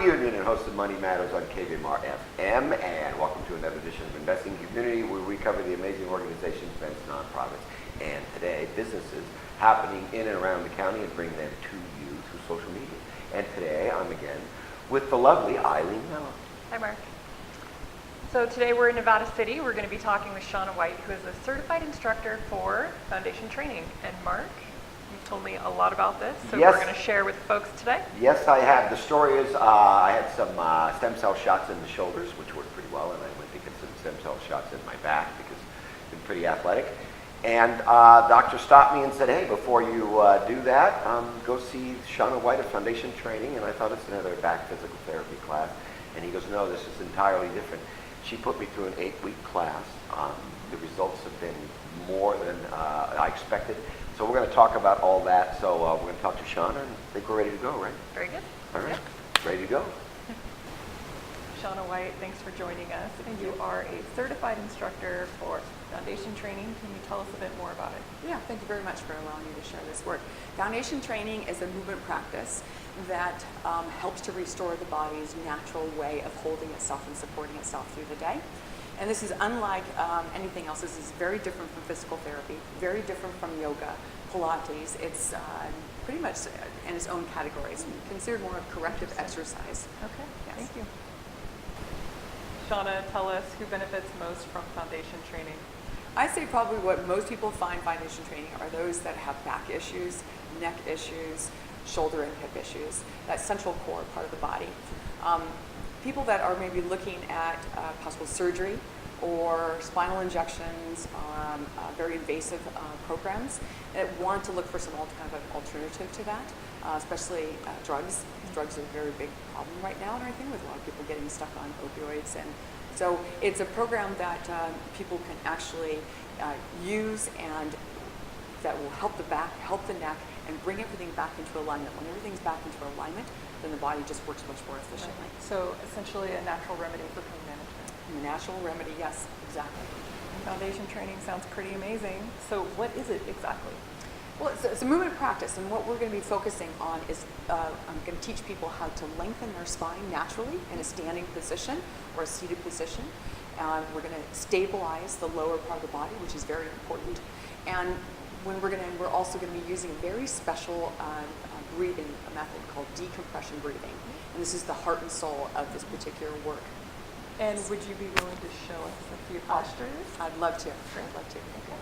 Union and host of Money Matters on KVMR FM, and welcome to another edition of Investing Community, where we cover the amazing organizations, events, nonprofits, and today businesses happening in and around the county and bring them to you through social media. And today I'm again with the lovely Eileen Mello. Hi, Mark. So today we're in Nevada City. We're going to be talking with Shawna White, who is a certified instructor for foundation training. And Mark, you've told me a lot about this, so Yes. we're going to share with folks today. Yes, I have. The story is I had some stem cell shots in the shoulders, which worked pretty well, and I went to get some stem cell shots in my back because I've been pretty athletic. And doctor stopped me and said, hey, before you do that, go see Shawna White at Foundation Training. And I thought it's another back physical therapy class. And he goes, no, this is entirely different. She put me through an 8-week class. The results have been more than I expected. So we're going to talk about all that. So we're going to talk to Shawna, and I think we're ready to go, right? Very good. All right, Yep. ready to go. Shawna White, thanks for joining us. And you are a certified instructor for foundation training. Can you tell us a bit more about it? Yeah, thank you very much for allowing me to share this work. Foundation training is a movement practice that helps to restore the body's natural way of holding itself and supporting itself through the day. And this is unlike anything else. This is very different from physical therapy, very different from yoga, Pilates. It's pretty much in its own categories, considered more of corrective exercise. Okay, Yes. thank you. Shawna, tell us who benefits most from foundation training. I'd say probably what most people find foundation training are those that have back issues, neck issues, shoulder and hip issues, that central core part of the body. People that are maybe looking at possible surgery or spinal injections, very invasive programs, that want to look for some kind of an alternative to that, especially drugs. Drugs are a very big problem right now and everything, with a lot of people getting stuck on opioids. And so it's a program that people can actually use, and that will help the back, help the neck, and bring everything back into alignment. When everything's back into alignment, then the body just works much more efficiently. So essentially a natural remedy for pain management. A natural remedy, yes, exactly. Foundation training sounds pretty amazing. So what is it exactly? Well, it's a movement practice, and what we're going to be focusing on is I'm going to teach people how to lengthen their spine naturally in a standing position or a seated position. We're going to stabilize the lower part of the body, which is very important. And we're also going to be using a very special breathing method called decompression breathing. And this is the heart and soul of this particular work. And would you be willing to show us a few postures? I'd love to. I'd love to. Okay.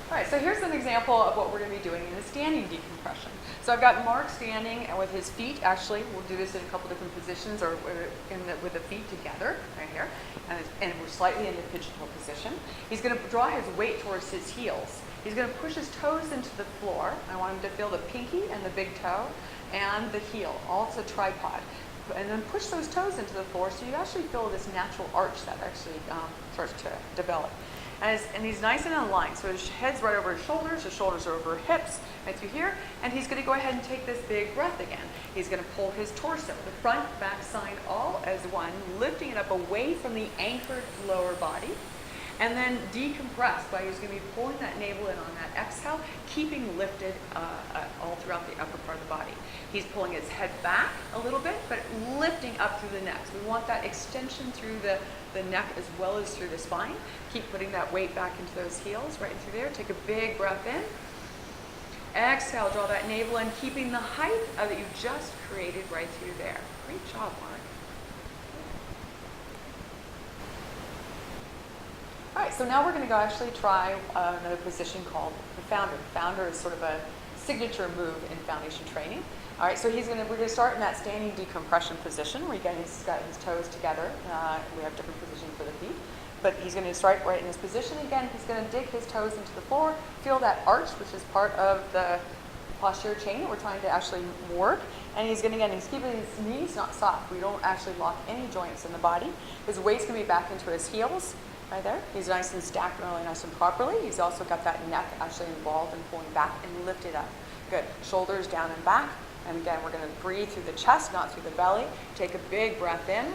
All right, so here's an example of what we're going to be doing in a standing decompression. So I've got Mark standing with his feet. Actually, we'll do this in a couple different positions, or with the feet together, right here. And we're slightly in the pigeonhole position. He's going to draw his weight towards his heels. He's going to push his toes into the floor. I want him to feel the pinky and the big toe and the heel, all to a tripod. And then push those toes into the floor so you actually feel this natural arch that actually starts to develop. And he's nice and in line. So his head's right over his shoulders are over his hips, right through here. And he's going to go ahead and take this big breath again. He's going to pull his torso, the front, back, side, all as one, lifting it up away from the anchored lower body. And then decompress by he's going to be pulling that navel in on that exhale, keeping lifted all throughout the upper part of the body. He's pulling his head back a little bit, but lifting up through the neck. So we want that extension through the neck as well as through the spine. Keep putting that weight back into those heels, right through there. Take a big breath in. Exhale, draw that navel in, keeping the height that you just created right through there. Great job, Mark. All right, so now we're going to go actually try another position called the founder. The founder is sort of a signature move in foundation training. All right, so we're going to start in that standing decompression position where he's got his toes together. We have different positions for the feet, but he's going to start right in this position again. He's going to dig his toes into the floor, feel that arch, which is part of the posterior chain that we're trying to actually work. And he's keeping his knees not soft. We don't actually lock any joints in the body. His weight's going to be back into his heels. Right there. He's nice and stacked really nice and properly. He's also got that neck actually involved in pulling back and lifted up. Good. Shoulders down and back. And again, we're going to breathe through the chest, not through the belly. Take a big breath in.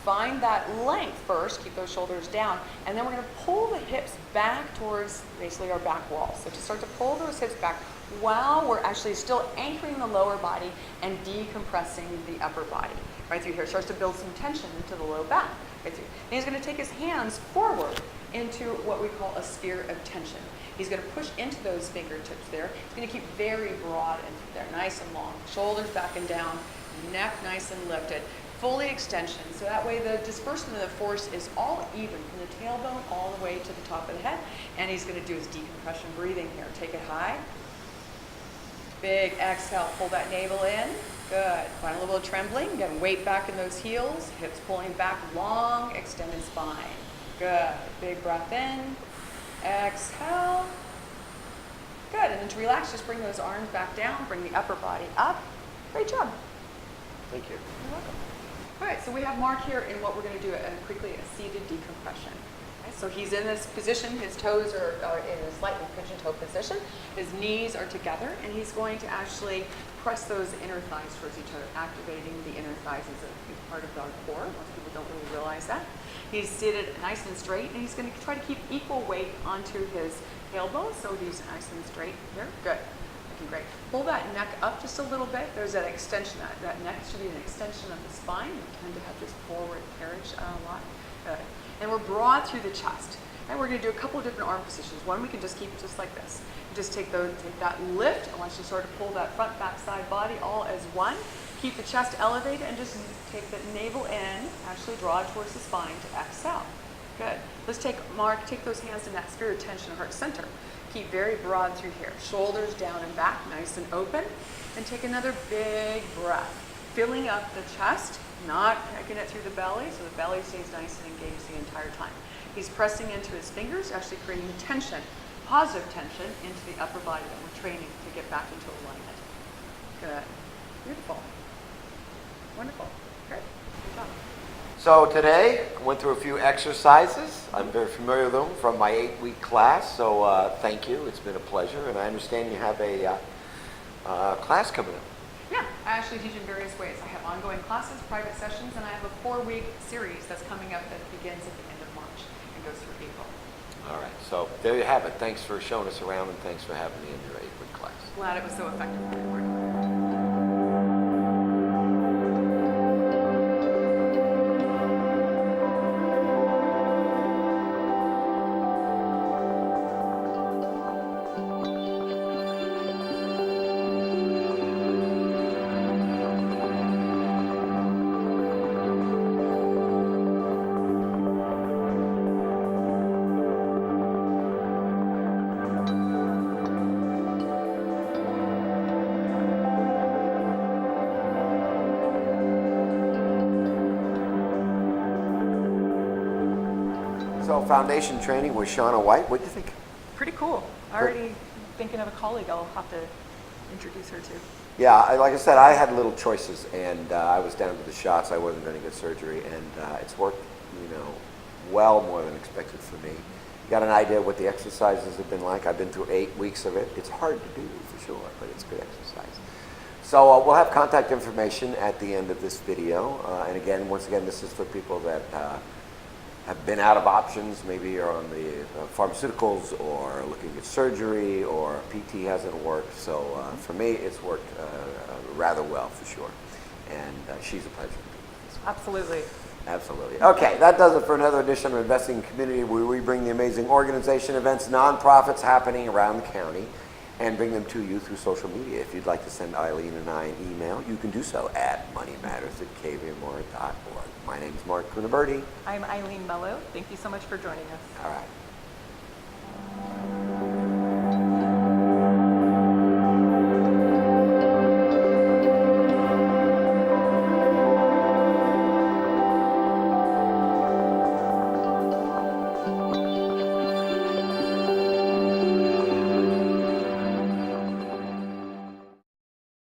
Find that length first. Keep those shoulders down. And then we're going to pull the hips back towards basically our back wall. So just start to pull those hips back while we're actually still anchoring the lower body and decompressing the upper body. Right through here, starts to build some tension into the low back. Right through. And he's going to take his hands forward into what we call a sphere of tension. He's going to push into those fingertips there. He's going to keep very broad and there, nice and long. Shoulders back and down, neck nice and lifted, fully extension. So that way the disbursement of the force is all even from the tailbone all the way to the top of the head. And he's going to do his decompression breathing here. Take it high. Big exhale, pull that navel in. Good. Find a little bit of trembling. Again, weight back in those heels. Hips pulling back, long, extended spine. Good. Big breath in. Exhale. Good. And then to relax, just bring those arms back down. Bring the upper body up. Great job. Thank you. You're welcome. All right, so we have Mark here in what we're going to do quickly, a seated decompression. Okay, so he's in this position. His toes are in a slightly pigeon toe position. His knees are together, and he's going to actually press those inner thighs towards each other, activating the inner thighs as a big part of our core. Most people don't really realize that. He's seated nice and straight, and he's going to try to keep equal weight onto his tailbone, so he's nice and straight here. Good. Looking great. Pull that neck up just a little bit. There's that extension. That neck should be an extension of the spine. We tend to have this forward carriage a lot. Good. And we're broad through the chest. And we're going to do a couple of different arm positions. One we can just keep just like this. Just take that lift. I want you to sort of pull that front, back, side body all as one. Keep the chest elevated and just take the navel in. Actually draw it towards the spine to exhale. Good. Let's take, Mark, take those hands in that sphere of tension, heart center. Keep very broad through here. Shoulders down and back, nice and open. And take another big breath. Filling up the chest, not packing it through the belly, so the belly stays nice and engaged the entire time. He's pressing into his fingers, actually creating tension, positive tension into the upper body that we're training to get back into alignment. Good. Beautiful. Wonderful. Great. Good job. So today, I went through a few exercises. I'm very familiar with them from my 8-week class, so thank you. It's been a pleasure, and I understand you have a class coming up. Yeah, I actually teach in various ways. I have ongoing classes, private sessions, and I have a 4-week series that's coming up that begins at the end of March and goes through April. All right, so there you have it. Thanks for showing us around, and thanks for having me in your 8-week class. Glad it was so effective for you, Mark. So foundation training with Shawna White. What do you think? Pretty cool. Already thinking of a colleague I'll have to introduce her to. Yeah, like I said, I had little choices, and I was down to the shots. I wasn't going to get surgery, and it's worked, well more than expected for me. Got an idea what the exercises have been like. I've been through 8 weeks of it. It's hard to do for sure, but it's good exercise. So we'll have contact information at the end of this video. And again, once again, this is for people that have been out of options, maybe you're on the pharmaceuticals or looking at surgery or PT hasn't worked. So for me, it's worked rather well for sure. And she's a pleasure. Absolutely. Absolutely. Okay, that does it for another edition of Investing in Community, where we bring the amazing organization, events, nonprofits happening around the county and bring them to you through social media. If you'd like to send Eileen and I an email, you can do so at moneymatters@kvmr.org. My name is Mark Cunaberti. I'm Eileen Mello. Thank you so much for joining us. All right.